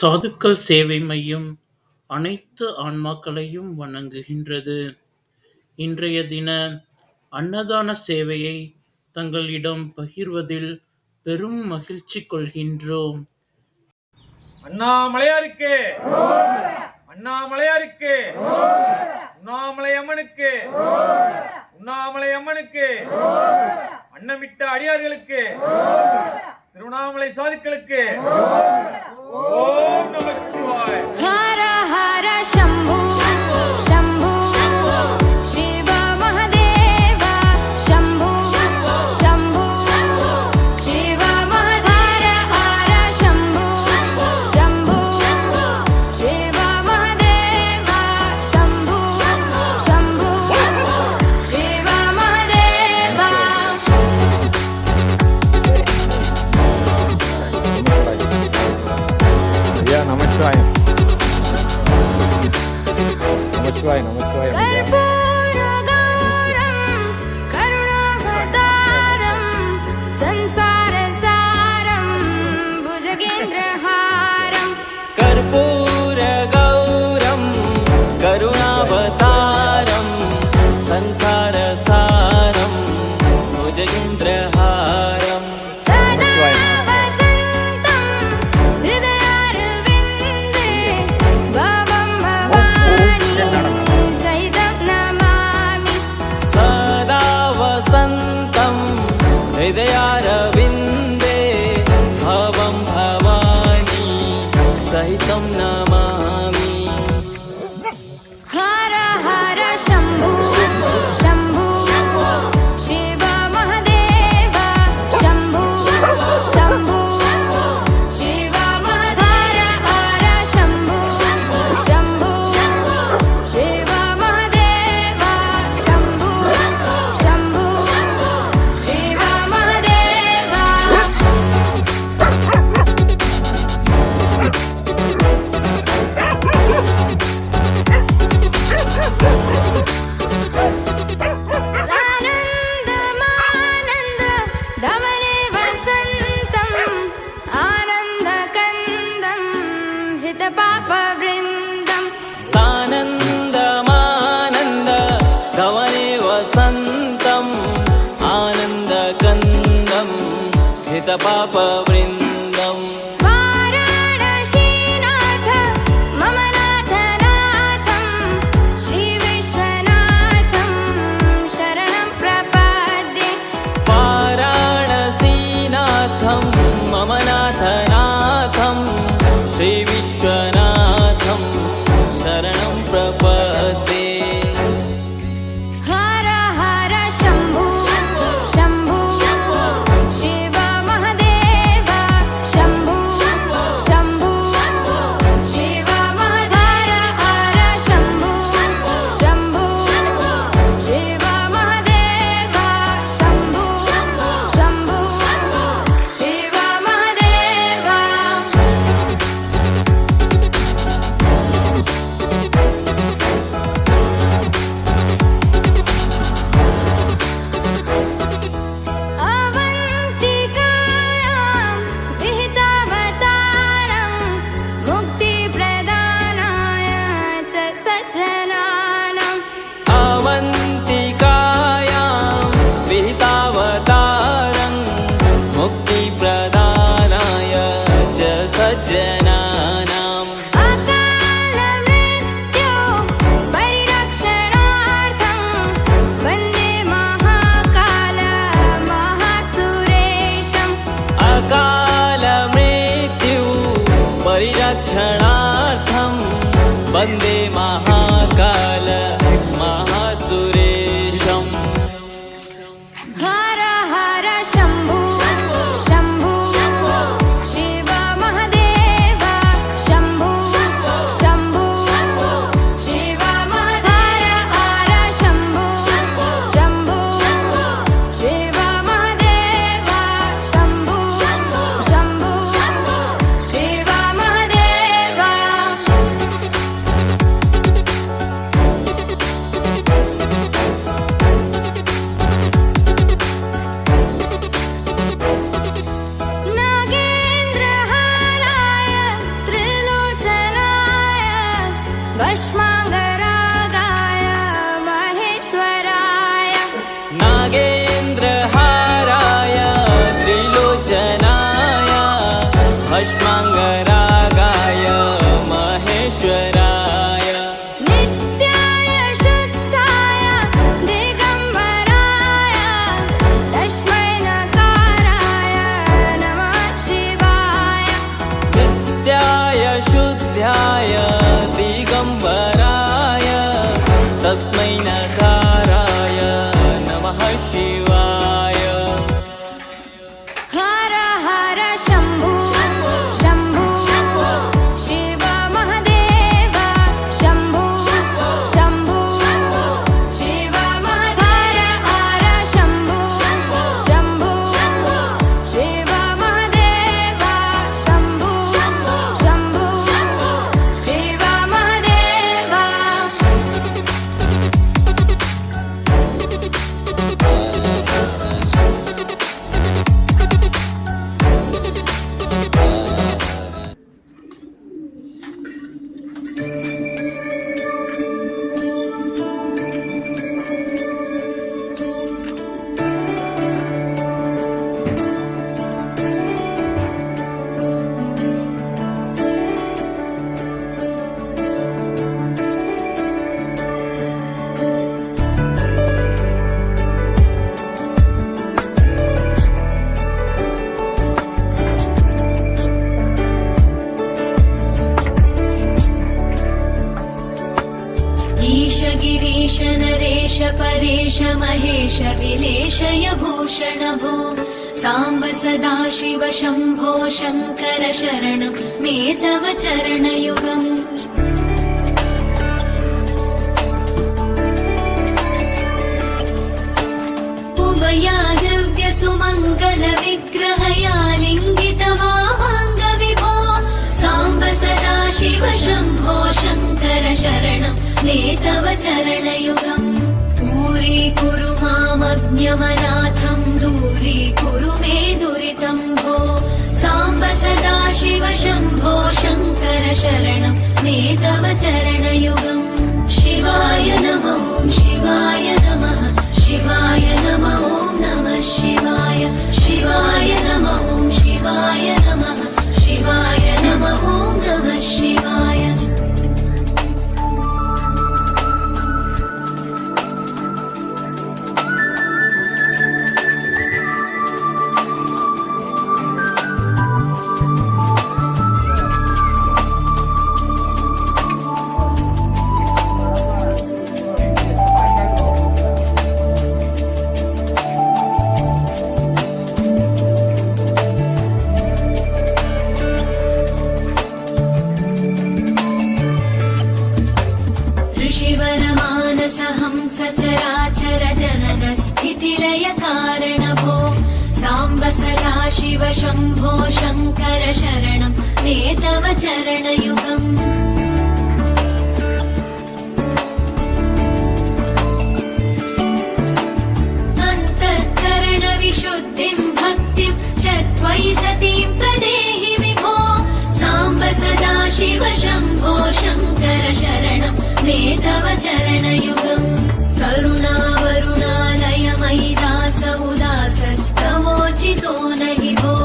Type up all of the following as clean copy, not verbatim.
சாதுக்கள் சேவை மையம் அனைத்து ஆன்மாக்களையும் வணங்குகின்றது. இன்றைய தின அன்னதான சேவையை தங்களிடம் பகிர்வதில் பெரும் மகிழ்ச்சி கொள்கின்றோம். அண்ணாமலையாருக்கு, அண்ணாமலையாருக்கு, உண்ணாமலை அம்மனுக்கு, உண்ணாமலை அம்மனுக்கு, அன்னமிட்ட அடியார்களுக்கு, திருவண்ணாமலை சாதுக்களுக்கு ஓம் நம சிவாய. ஹர ஹர சம்பு சம்பு சிவ மகாதேவ சம்பு சம்பு சிவ மகாதேவ ஹர சம்பு சம்பு சிவ மகாதேவ சம்பு சம்பு சிவ மகாதேவ. நமச்சிவாயம், நமச்சிவாயம், நமச்சிவாயம். கர்ப்பூரகௌரம் கருணாவதாரம் சம்சாரசாரம் புஜகேந்திரஹாரம். कर्पूरगौरं करुणावतारं संसारसारं भुजगेन्द्रहारं. सदा वसन्तं हृदयारविन्दे भवं भवानी सहितं नमामि. सदा वसन्तं हृदयारविन्दे भवं भवानी सहितं नमामि. हर हर शम्भु शम्भु शिव महादेव शम्भु शम्भु शिव महादेव हर शम्भु शम्भु शिव महादेव शम्भु शम्भु शिव महादेव. आनन्दमानन्द धवने वसन्तम् आनन्दकन्दं हृतपापवृन्दम्. सानन्दमानन्द धवने वसन्तम् आनन्दकन्दं हितपापवृन्दम्. वाराणसीनाथ मम नाथनाथं श्रीविश्वनाथं शरणं प्रपद्ये. वाराणसीनाथं मम नाथनाथं श्रीविश्वनाथं शरणं प्रपद्ये. हर हर शम्भु शम्भु शिव महादेव शम्भु शम्भु शिव महादेव हर शम्भु शम्भु शिव महादेव शम्भु शम्भु शिव महादेव. अवन्तिकायां विहितावतारं मुक्तिप्रदानाय च सज्जनानाम्. अवन्तिकायां विहितावतारं मुक्तिप्रदानाय च सज्जनानाम्. अकालमृत्यो परिरक्षणार्थं वन्दे महाकाल महासुरेशम्. अकालमृत्यु परिरक्षणार्थं वन्दे महाकाल महासुरेशम्. हर हर शम्भु शम्भु शिव महादेव शम्भु शम्भु शिव महादेव हर शम्भु शम्भु शिव महादेव शम्भु शम्भु शिव महादेव. ध्याय दिगम्बराय तस्मै नकाराय नमः शिवाय। हर हर शम्भो शम्भो शिव महादेव शम्भो शम्भो शिव महादेव हर शम्भो शम्भो शिव महादेव शम्भो शम्भो शिव महादेव। ईश गिरीश नरेश परेश महेश विलेशय भूषण भो साम्ब सदा शिव शम्भो शङ्कर शरणं मे तव चरणयुगम्। उमया दिव्य सुमङ्गल विग्रहया लिङ्गित वामाङ्ग विभो साम्ब सदा शिव शम्भो शङ्कर शरणं मे तव चरणयुगम्। दूरीकुरु मामज्ञमनाथं दूरीकुरु मे दुरितं भो साम्ब सदा शिव शम्भो शङ्कर शरणं मे तव चरणयुगम्। शिवाय नमः शिवाय नमः शिवाय नमः नमः शिवाय शिवाय नमः शिवाय नमः शिवाय नमः नमः शिवाय। ऋषिवरमानसहंस चराचर जनन स्थितिलय कारण भो साम्ब सदा शिव शम्भो शङ्कर शरणं मे तव चरणयुगम्। अन्तःकरण विशुद्धिं भक्तिं च त्वयि सतीं प्रदेहि विभो साम्ब सदा शिव शम्भो शङ्कर शरणं मे तव चरणयुगम्। करुणावरुणालय मयि दास उदासस्तवोचितो नहि भो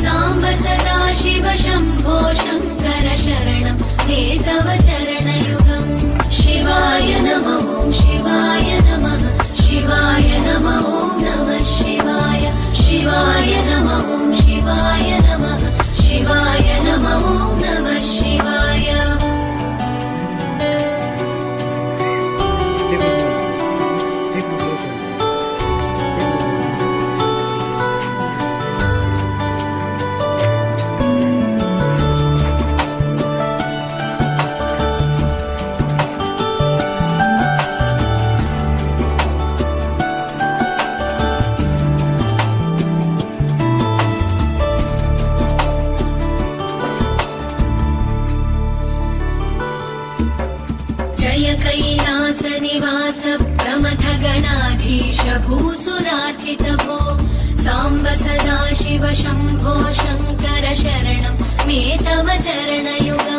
साम्ब सदा शिव शम्भो शङ्कर शरणं मे तव चरणयुगम्। शिवाय नमः शिवाय नमः शिवाय नमः नमः शिवाय शिवाय नमः शिवाय नमः शिवाय नमः नमः शिवाय। जय कैलास निवास प्रमथ गणाधीश भूसुरार्चित भो साम्ब सदा शिव शम्भो शङ्कर शरणं मे तव चरणयुगम्।